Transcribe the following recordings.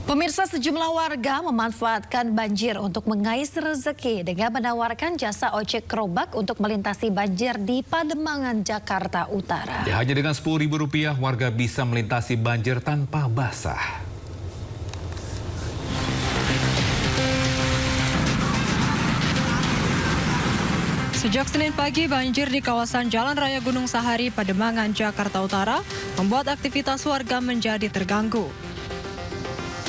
Pemirsa, sejumlah warga memanfaatkan banjir untuk mengais rezeki dengan menawarkan jasa ojek gerobak untuk melintasi banjir di Pademangan, Jakarta Utara. Ya, hanya dengan Rp10.000 warga bisa melintasi banjir tanpa basah. Sejak Senin pagi, banjir di kawasan Jalan Raya Gunung Sahari, Pademangan, Jakarta Utara membuat aktivitas warga menjadi terganggu.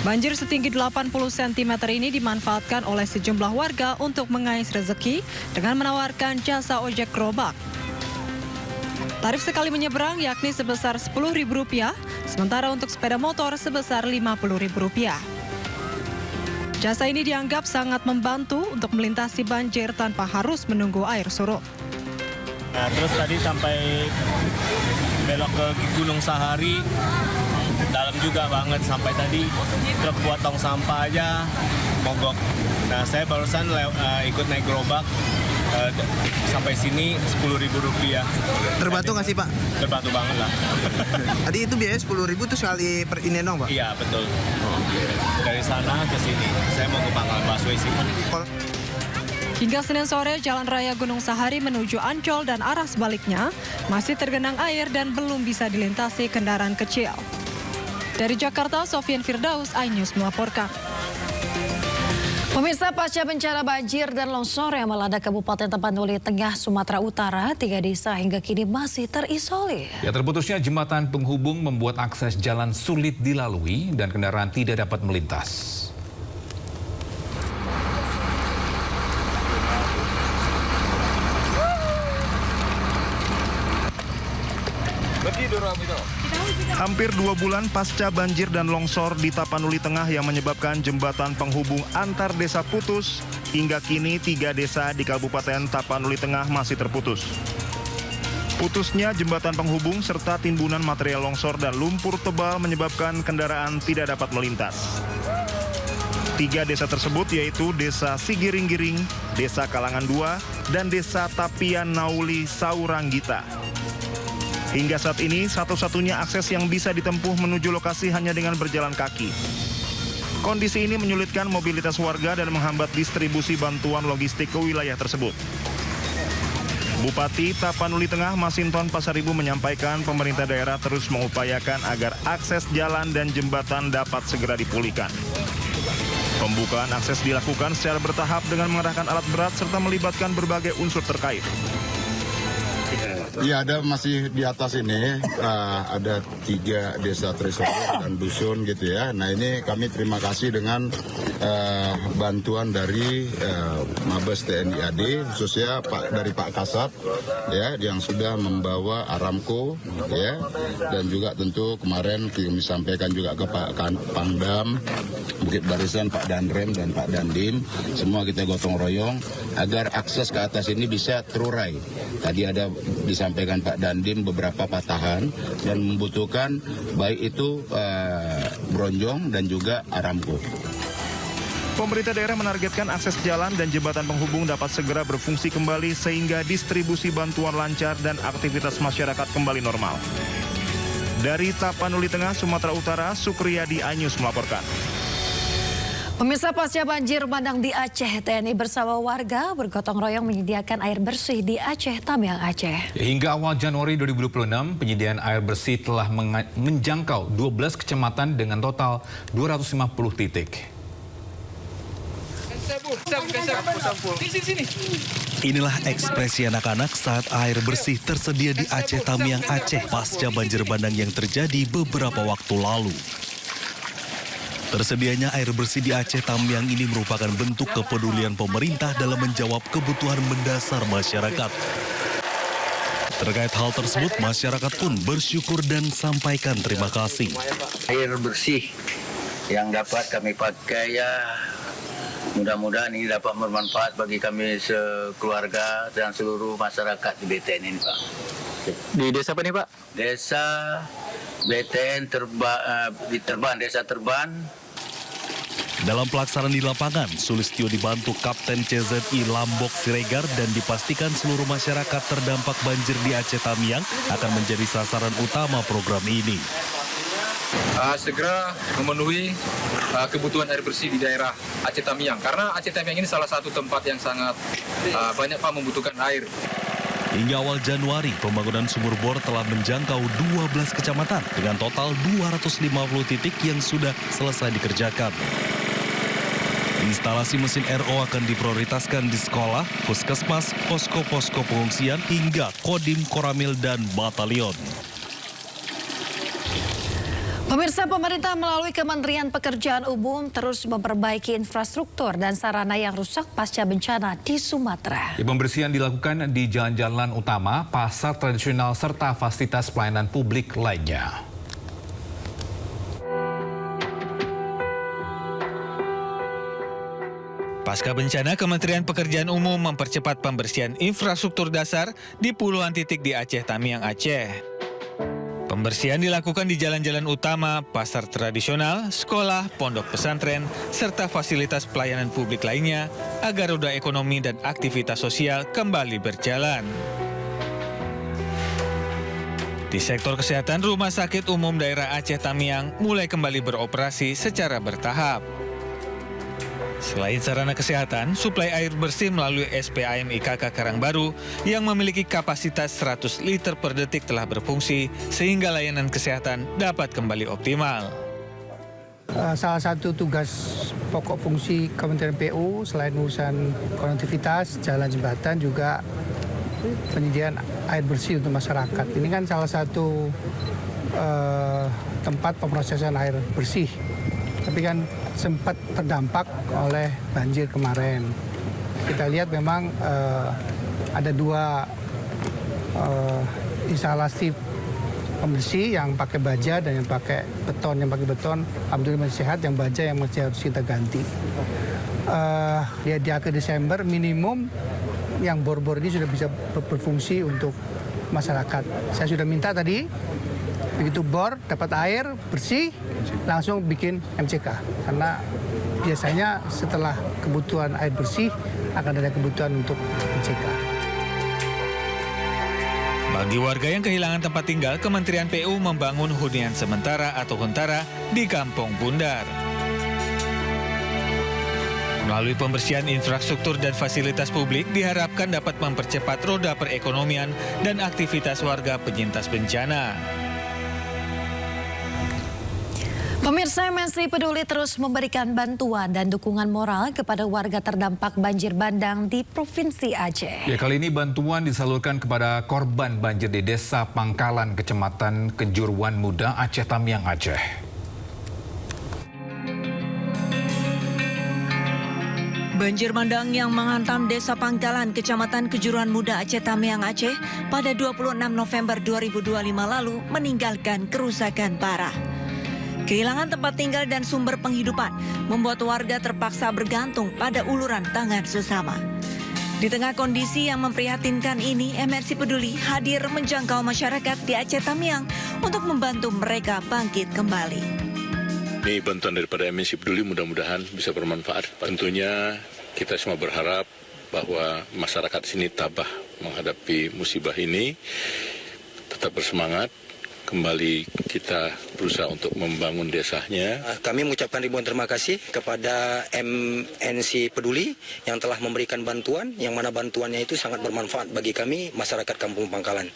Banjir setinggi 80 cm ini dimanfaatkan oleh sejumlah warga untuk mengais rezeki dengan menawarkan jasa ojek gerobak. Tarif sekali menyeberang yakni sebesar Rp10.000, sementara untuk sepeda motor sebesar Rp50.000. Jasa ini dianggap sangat membantu untuk melintasi banjir tanpa harus menunggu air surut. Nah, terus tadi sampai belok ke Gunung Sahari, dalam juga banget, sampai tadi truk buat tong sampah aja mogok. Nah, saya barusan ikut naik gerobak sampai sini Rp10.000. Terbantu nggak sih, Pak? Terbantu banget lah. Tadi itu biaya Rp10.000 tuh sekali per ini dong, Pak? Iya, betul. Dari sana ke sini, saya mau ke Pangkalan Busway sih. Hingga Senin sore, Jalan Raya Gunung Sahari menuju Ancol dan arah sebaliknya masih tergenang air dan belum bisa dilintasi kendaraan kecil. Dari Jakarta, Sofian Firdaus, iNews melaporkan. Pemirsa, pasca bencana banjir dan longsor yang melanda Kabupaten Tapanuli Tengah, Sumatera Utara, 3 desa hingga kini masih terisolir. Ya, terputusnya jembatan penghubung membuat akses jalan sulit dilalui dan kendaraan tidak dapat melintas. Hampir 2 bulan pasca banjir dan longsor di Tapanuli Tengah yang menyebabkan jembatan penghubung antar desa putus, hingga kini 3 desa di Kabupaten Tapanuli Tengah masih terputus. Putusnya jembatan penghubung serta timbunan material longsor dan lumpur tebal menyebabkan kendaraan tidak dapat melintas. 3 desa tersebut yaitu Desa Sigiring-Giring, Desa Kalangan 2, dan Desa Tapian Nauli Sauranggita. Hingga saat ini, satu-satunya akses yang bisa ditempuh menuju lokasi hanya dengan berjalan kaki. Kondisi ini menyulitkan mobilitas warga dan menghambat distribusi bantuan logistik ke wilayah tersebut. Bupati Tapanuli Tengah Masinton Pasaribu menyampaikan pemerintah daerah terus mengupayakan agar akses jalan dan jembatan dapat segera dipulihkan. Pembukaan akses dilakukan secara bertahap dengan mengerahkan alat berat serta melibatkan berbagai unsur terkait. Ya, ada masih di atas ini, ada 3 desa terisolir dan dusun gitu ya. Nah, ini kami terima kasih dengan bantuan dari Mabes TNI AD, khususnya dari Pak Kasat ya, yang sudah membawa Aramco ya, dan juga tentu kemarin kami sampaikan juga ke Pak Pangdam, Bukit Barisan, Pak Danrem dan Pak Dandim, semua kita gotong royong agar akses ke atas ini bisa terurai. Tadi ada disampaikan Pak Dandim beberapa patahan dan membutuhkan baik itu Bronjong dan juga Aramco. Pemerintah daerah menargetkan akses jalan dan jembatan penghubung dapat segera berfungsi kembali sehingga distribusi bantuan lancar dan aktivitas masyarakat kembali normal. Dari Tapanuli Tengah, Sumatera Utara, Sukriyadi, iNews melaporkan. Pemirsa, pasca banjir bandang di Aceh, TNI bersama warga bergotong royong menyediakan air bersih di Aceh, Tamiang, Aceh. Hingga awal Januari 2026, penyediaan air bersih telah menjangkau 12 kecamatan dengan total 250 titik. Inilah ekspresi anak-anak saat air bersih tersedia di Aceh, Tamiang, Aceh pasca banjir bandang yang terjadi beberapa waktu lalu. Tersedianya air bersih di Aceh Tamiang ini merupakan bentuk kepedulian pemerintah dalam menjawab kebutuhan mendasar masyarakat. Terkait hal tersebut, masyarakat pun bersyukur dan sampaikan terima kasih. Air bersih yang dapat kami pakai ya, mudah-mudahan ini dapat bermanfaat bagi kami sekeluarga dan seluruh masyarakat di BTN ini, Pak. Di desa apa nih, Pak? Desa BTN Terban, Desa Terban. Dalam pelaksanaan di lapangan, Sulistyo dibantu Kapten CZI Lambok Siregar dan dipastikan seluruh masyarakat terdampak banjir di Aceh Tamiang akan menjadi sasaran utama program ini. segera memenuhi kebutuhan air bersih di daerah Aceh Tamiang. Karena Aceh Tamiang ini salah satu tempat yang sangat banyak Pak membutuhkan air. Hingga awal Januari, pembangunan sumur bor telah menjangkau 12 kecamatan dengan total 250 titik yang sudah selesai dikerjakan. Instalasi mesin RO akan diprioritaskan di sekolah, puskesmas, posko-posko pengungsian, hingga kodim, koramil, dan batalion. Pemirsa, pemerintah melalui Kementerian Pekerjaan Umum terus memperbaiki infrastruktur dan sarana yang rusak pasca bencana di Sumatera. Pembersihan dilakukan di jalan-jalan utama, pasar tradisional, serta fasilitas pelayanan publik lainnya. Pasca bencana, Kementerian Pekerjaan Umum mempercepat pembersihan infrastruktur dasar di puluhan titik di Aceh Tamiang, Aceh. Pembersihan dilakukan di jalan-jalan utama, pasar tradisional, sekolah, pondok pesantren, serta fasilitas pelayanan publik lainnya agar roda ekonomi dan aktivitas sosial kembali berjalan. Di sektor kesehatan, Rumah Sakit Umum Daerah Aceh Tamiang mulai kembali beroperasi secara bertahap. Selain sarana kesehatan, suplai air bersih melalui SPAM IKK Karangbaru yang memiliki kapasitas 100 liter per detik telah berfungsi sehingga layanan kesehatan dapat kembali optimal. Salah satu tugas pokok fungsi Kementerian PU selain urusan konektivitas, jalan jembatan juga penyediaan air bersih untuk masyarakat. Ini kan salah satu tempat pemrosesan air bersih. Tapi kan sempat terdampak oleh banjir kemarin. Kita lihat memang ada dua instalasi pembersih yang pakai baja dan yang pakai beton. Yang pakai beton alhamdulillah masih sehat, yang baja yang masih harus kita ganti. Di akhir Desember minimum yang bor-bor ini sudah bisa berfungsi untuk masyarakat. Saya sudah minta tadi, begitu bor dapat air bersih langsung bikin MCK, karena biasanya setelah kebutuhan air bersih akan ada kebutuhan untuk MCK. Bagi warga yang kehilangan tempat tinggal, Kementerian PU membangun hunian sementara atau huntara di Kampung Bundar. Melalui pembersihan infrastruktur dan fasilitas publik diharapkan dapat mempercepat roda perekonomian dan aktivitas warga penyintas bencana. Pemirsa, MNC Peduli terus memberikan bantuan dan dukungan moral kepada warga terdampak banjir bandang di Provinsi Aceh. Ya, kali ini bantuan disalurkan kepada korban banjir di Desa Pangkalan, Kecamatan Kejuruan Muda, Aceh Tamiang, Aceh. Banjir bandang yang menghantam Desa Pangkalan, Kecamatan Kejuruan Muda, Aceh Tamiang, Aceh pada 26 November 2025 lalu meninggalkan kerusakan parah. Kehilangan tempat tinggal dan sumber penghidupan membuat warga terpaksa bergantung pada uluran tangan sesama. Di tengah kondisi yang memprihatinkan ini, MNC Peduli hadir menjangkau masyarakat di Aceh Tamiang untuk membantu mereka bangkit kembali. Ini bantuan daripada MNC Peduli mudah-mudahan bisa bermanfaat. Tentunya kita semua berharap bahwa masyarakat sini tabah menghadapi musibah ini, tetap bersemangat. Kembali kita berusaha untuk membangun desanya. Kami mengucapkan ribuan terima kasih kepada MNC Peduli yang telah memberikan bantuan, yang mana bantuannya itu sangat bermanfaat bagi kami, masyarakat Kampung Pangkalan.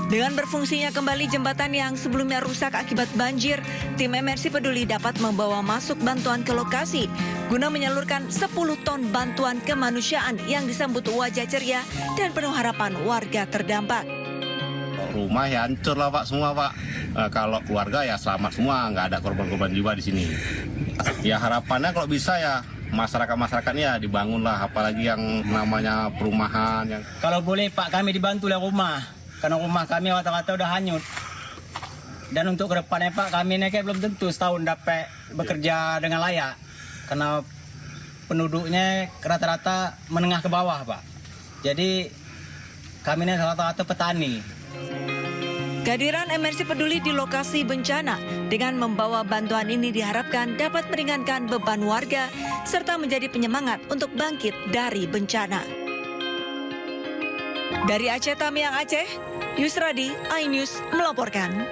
Dengan berfungsinya kembali jembatan yang sebelumnya rusak akibat banjir, tim MNC Peduli dapat membawa masuk bantuan ke lokasi guna menyalurkan 10 ton bantuan kemanusiaan yang disambut wajah ceria dan penuh harapan warga terdampak. Rumah ya hancur lah Pak, semua Pak. Kalau keluarga ya selamat semua, nggak ada korban-korban jiwa di sini. Ya harapannya kalau bisa ya masyarakat-masyarakatnya dibangun lah, apalagi yang namanya perumahan. Kalau boleh Pak, kami dibantu lah rumah, karena rumah kami rata-rata udah hanyut. Dan untuk ke depannya Pak, kami ini kayak belum tentu setahun dapat bekerja dengan layak, karena penduduknya rata-rata menengah ke bawah Pak. Jadi kami ini rata-rata petani. Kehadiran MNC Peduli di lokasi bencana dengan membawa bantuan ini diharapkan dapat meringankan beban warga serta menjadi penyemangat untuk bangkit dari bencana. Dari Aceh Tamiang, Aceh, Yusradi, iNews melaporkan.